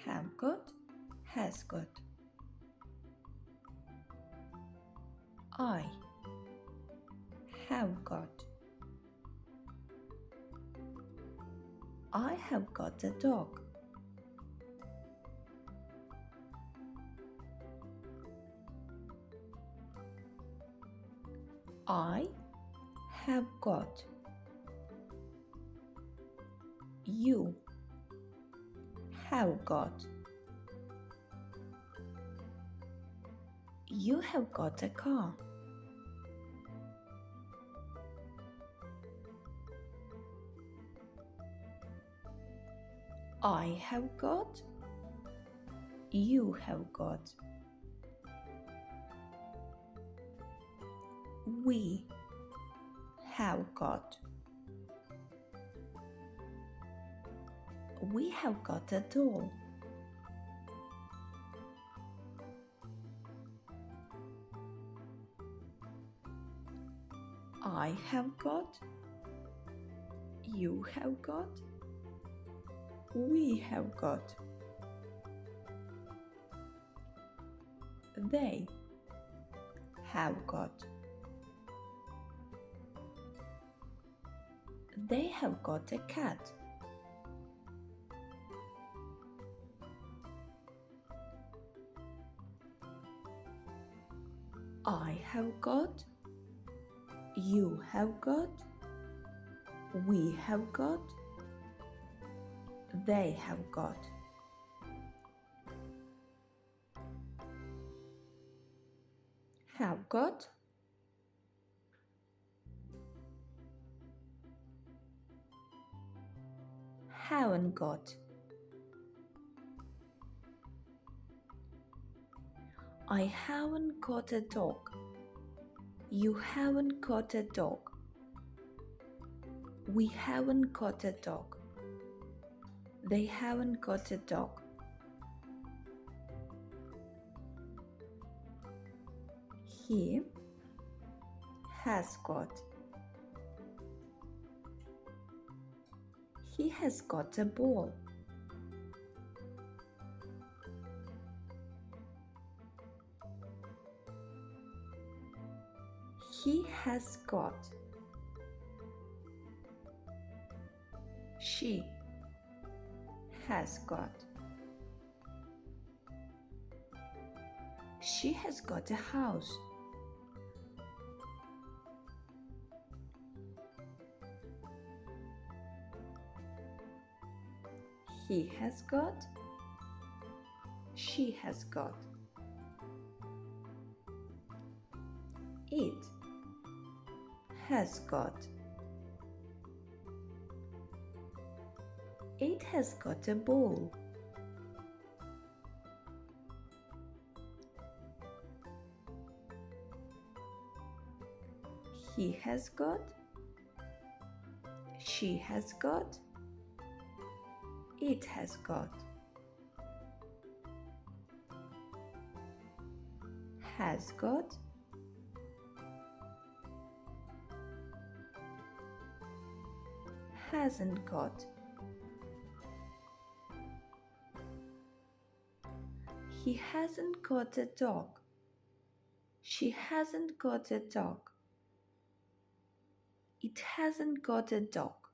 have got, has got. I have got. I have got a dog. I have got. You have got. You have got a car. I have got. You have got. We have got. We have got a doll. I have got. You have got. We have got. They have got. They have got a cat. I have got. You have got. We have got. They have got. Have got. Haven't got. I haven't got a dog. You haven't got a dog. We haven't got a dog. They haven't got a dog. He has got. He has got a ball. He has got. She has got. She has got a house. He has got. She has got. It has got. It has got a ball. He has got. She has got. It has got. Has got. Hasn't got. He hasn't got a dog. She hasn't got a dog. It hasn't got a dog.